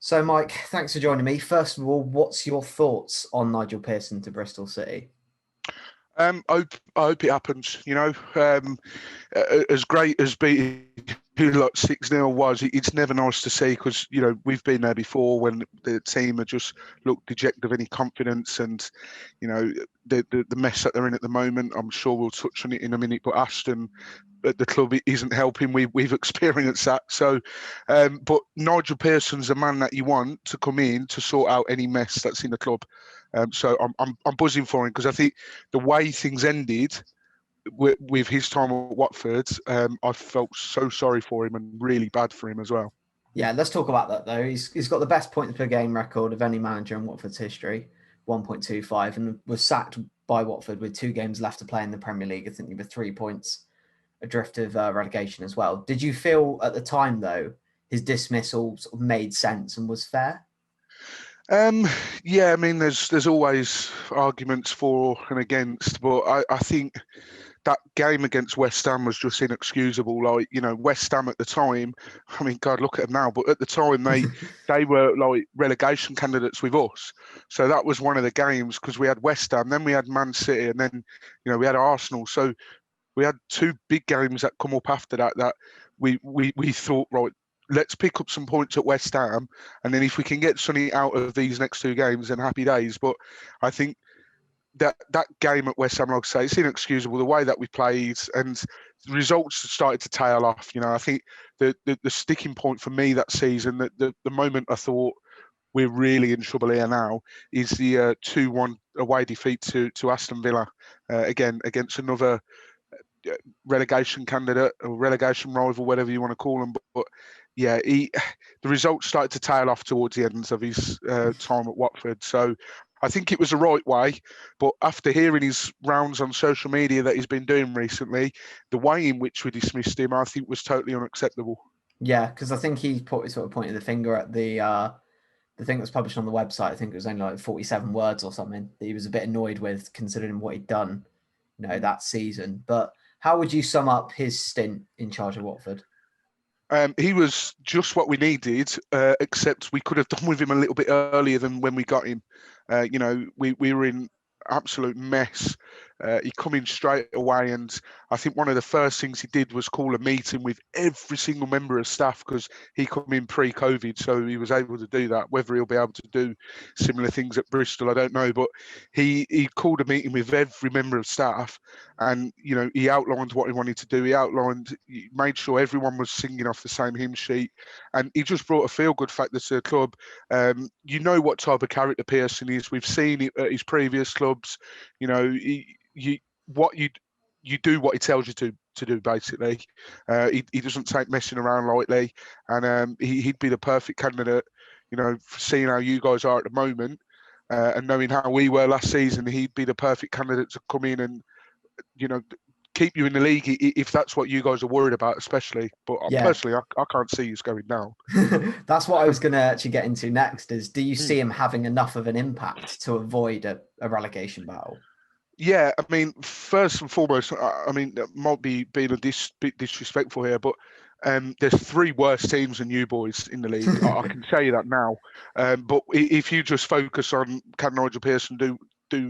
So, Mike, thanks for joining me. First of all, what's your thoughts on Nigel Pearson to Bristol City? I hope it happens. As great as beating like 6-0 was, it's never nice to see because we've been there before when the team had just looked dejected of any confidence, and you know the mess that they're in at the moment. I'm sure we'll touch on it in a minute, but Ashton at the club isn't helping. We've experienced that. So, but Nigel Pearson's the man that you want to come in to sort out any mess that's in the club. So I'm buzzing for him because I think the way things ended with his time at Watford, I felt so sorry for him and really bad for him as well. Yeah, let's talk about that though. He's got the best points per game record of any manager in Watford's history, 1.25, and was sacked by Watford with 2 games left to play in the Premier League. I think he was 3 points adrift of relegation as well. Did you feel at the time though his dismissal sort of made sense and was fair? Um, yeah, I mean, there's always arguments for and against, but I think that game against West Ham was just inexcusable. Like, West Ham at the time, I mean, God, look at them now, but at the time they were like relegation candidates with us. So that was one of the games because we had West Ham, then we had Man City, and then we had Arsenal. So we had two big games that come up after that we thought, right, let's pick up some points at West Ham, and then if we can get something out of these next two games, then happy days. But I think that game at West Ham, like I say, it's inexcusable the way that we played, and the results started to tail off. I think the sticking point for me that season, the moment I thought we're really in trouble here now, is the 2-1 away defeat to Aston Villa, again against another relegation candidate or relegation rival, whatever you want to call them. But yeah, the results started to tail off towards the end of his time at Watford. So I think it was the right way. But after hearing his rounds on social media that he's been doing recently, the way in which we dismissed him, I think, was totally unacceptable. Yeah, because I think he sort of pointed the finger at the thing that was published on the website. I think it was only like 47 words or something that he was a bit annoyed with considering what he'd done, that season. But how would you sum up his stint in charge of Watford? He was just what we needed, except we could have done with him a little bit earlier than when we got him. We were in absolute mess. He come in straight away, and I think one of the first things he did was call a meeting with every single member of staff because he come in pre-COVID, so he was able to do that. Whether he'll be able to do similar things at Bristol, I don't know, but he called a meeting with every member of staff, and he outlined what he wanted to do. He made sure everyone was singing off the same hymn sheet, and he just brought a feel-good factor to the club. You know what type of character Pearson is. We've seen it at his previous clubs. You do what he tells you to do, basically. He doesn't take messing around lightly, and he'd be the perfect candidate. For seeing how you guys are at the moment, and knowing how we were last season, he'd be the perfect candidate to come in and you know keep you in the league if that's what you guys are worried about, especially. But Yeah, personally, I can't see us going down. that's what I was going to actually get into next. Is do you Hmm. see him having enough of an impact to avoid a relegation battle? Yeah, I mean, first and foremost, I mean, that might be being a bit disrespectful here, but there's three worse teams than you boys in the league. I can tell you that now. But if you just focus on can Nigel Pearson do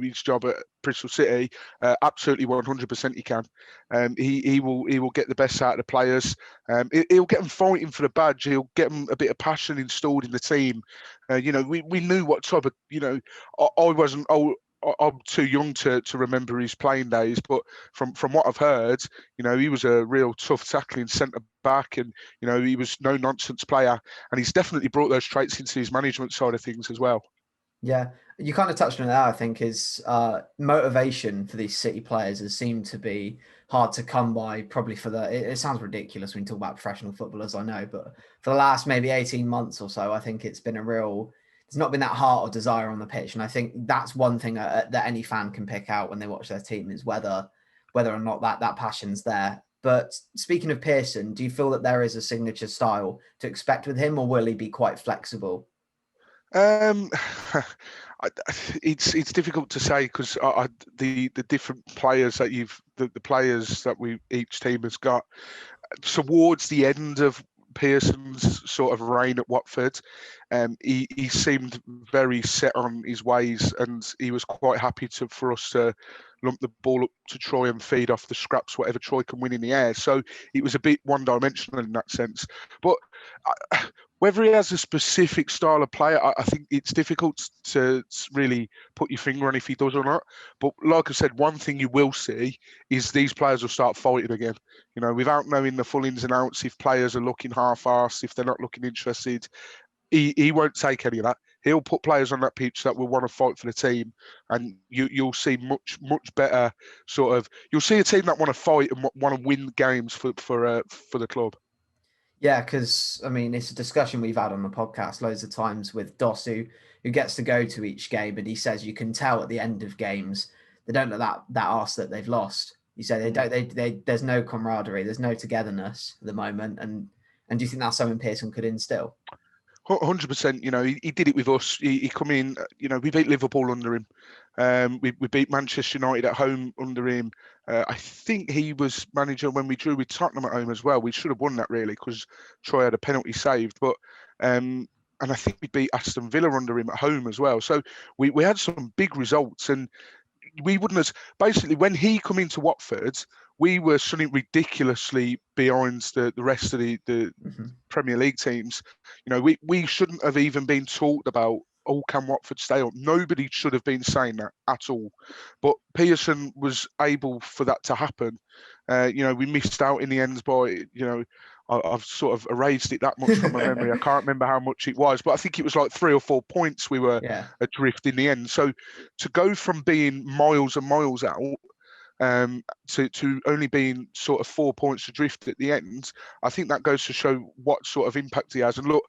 his job at Bristol City, absolutely 100% he can. He will get the best out of the players. He'll get them fighting for the badge. He'll get them a bit of passion installed in the team. We knew what type of I wasn't. I'm too young to remember his playing days, but from what I've heard, he was a real tough tackling centre back, and he was no nonsense player, and he's definitely brought those traits into his management side of things as well. Yeah, you kind of touched on it there. I think is motivation for these City players has seemed to be hard to come by. Probably for it sounds ridiculous when you talk about professional footballers, I know, but for the last maybe 18 months or so, I think it's been there's not been that heart or desire on the pitch, and I think that's one thing that any fan can pick out when they watch their team is whether or not that passion's there. But speaking of Pearson, do you feel that there is a signature style to expect with him, or will he be quite flexible? Um, it's difficult to say because the different players the players that we each team has got towards the end of Pearson's sort of reign at Watford, he seemed very set on his ways, and he was quite happy for us to lump the ball up to Troy and feed off the scraps, whatever Troy can win in the air. So it was a bit one-dimensional in that sense. But whether he has a specific style of player, I think it's difficult to really put your finger on if he does or not. But like I said, one thing you will see is these players will start fighting again. You know, without knowing the full ins and outs, if players are looking half-assed, if they're not looking interested, he won't take any of that. He'll put players on that pitch that will want to fight for the team, and you'll see much better sort of. You'll see a team that want to fight and want to win games for the club. Yeah, because I mean, it's a discussion we've had on the podcast loads of times with Doss, who gets to go to each game, and he says you can tell at the end of games they don't look that arse that they've lost. You say they don't. There's no camaraderie, there's no togetherness at the moment, and do you think that's something Pearson could instill? 100%. You know, he did it with us. He come in. You know, we beat Liverpool under him. We beat Manchester United at home under him. I think he was manager when we drew with Tottenham at home as well. We should have won that really because Troy had a penalty saved. But and I think we beat Aston Villa under him at home as well. So we had some big results, and we wouldn't have basically when he come into Watford, we were something ridiculously behind the rest of the Premier League teams. You know, we shouldn't have even been talked about. Oh, can Watford stay up? Nobody should have been saying that at all. But Pearson was able for that to happen. You know, we missed out in the end by, you know, I've sort of erased it that much from my memory. I can't remember how much it was, but I think it was like 3 or 4 points we were adrift in the end. So to go from being miles and miles out to only being sort of 4 points adrift at the end, I think that goes to show what sort of impact he has. And look,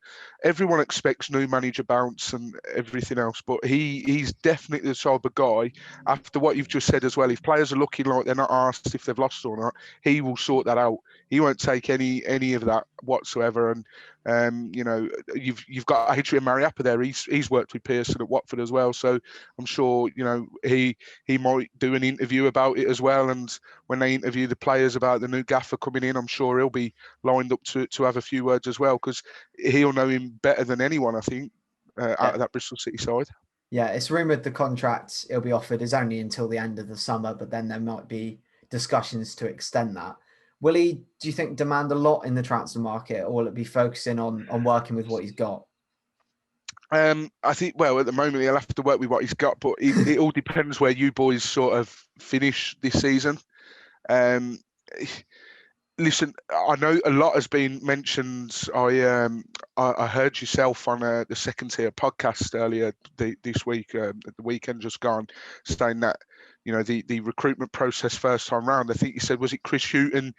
everyone expects new manager bounce and everything else, but he's definitely the type of guy, after what you've just said as well, if players are looking like they're not asked if they've lost or not, he will sort that out. He won't take any of that whatsoever. And you know, you've got Adrian Mariappa there. He's worked with Pearson at Watford as well, so I'm sure, you know, he might do an interview about it as well. And when they interview the players about the new gaffer coming in, I'm sure he'll be lined up to have a few words as well, because he'll know him better than anyone, I think, out of that Bristol City side. Yeah, it's rumoured the contract he'll be offered is only until the end of the summer, but then there might be discussions to extend that. Will he, do you think, demand a lot in the transfer market, or will it be focusing on working with what he's got? I think, well, at the moment he'll have to work with what he's got, but it all depends where you boys sort of finish this season. Listen, I know a lot has been mentioned. I heard yourself on the Second Tier podcast earlier this week, the weekend just gone, saying that, you know, the recruitment process first time round, I think you said, was it Chris Hughton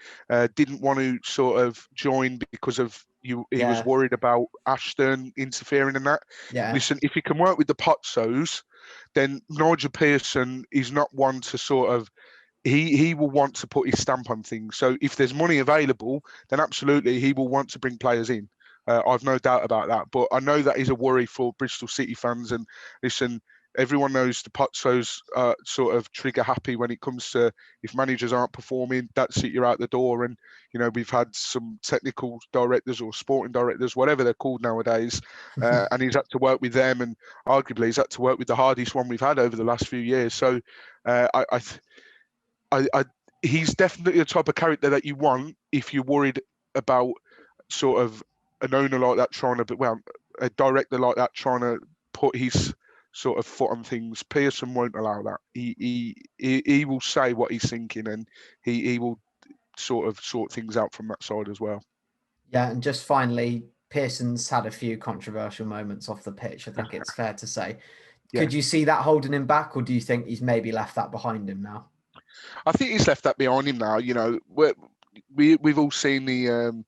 didn't want to sort of join because of he was worried about Ashton interfering in that. Yeah. Listen, if he can work with the Potsos, then Nigel Pearson is not one to sort of, he will want to put his stamp on things. So if there's money available, then absolutely he will want to bring players in. I've no doubt about that. But I know that is a worry for Bristol City fans. And listen, everyone knows the Potsos are sort of trigger happy when it comes to, if managers aren't performing, that's it, you're out the door. And, you know, we've had some technical directors or sporting directors, whatever they're called nowadays, and he's had to work with them. And arguably he's had to work with the hardest one we've had over the last few years. So he's definitely the type of character that you want if you're worried about sort of an owner like that a director like that trying to put his sort of foot on things. Pearson won't allow that. He will say what he's thinking, and he will sort of sort things out from that side as well. Yeah, and just finally, Pearson's had a few controversial moments off the pitch, I think it's fair to say. Yeah. Could you see that holding him back, or do you think he's maybe left that behind him now? I think he's left that behind him now. You know, we've all seen the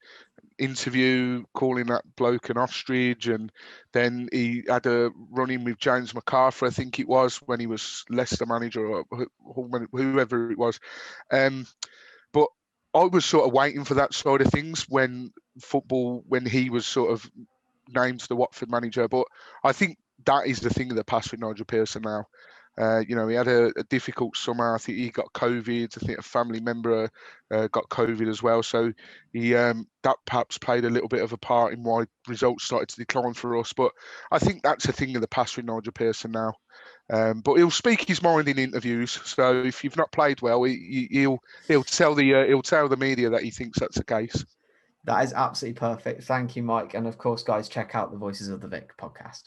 interview calling that bloke an ostrich, and then he had a run-in with James McArthur, I think it was, when he was Leicester manager or whoever it was. But I was sort of waiting for that side of things when he was sort of named the Watford manager. But I think that is the thing of the past with Nigel Pearson now. He had a difficult summer. I think he got COVID. I think a family member got COVID as well. So that perhaps played a little bit of a part in why results started to decline for us. But I think that's a thing of the past with Nigel Pearson now. But he'll speak his mind in interviews. So if you've not played well, he'll tell the media that he thinks that's the case. That is absolutely perfect. Thank you, Mike. And of course, guys, check out the Voices of the Vic podcast.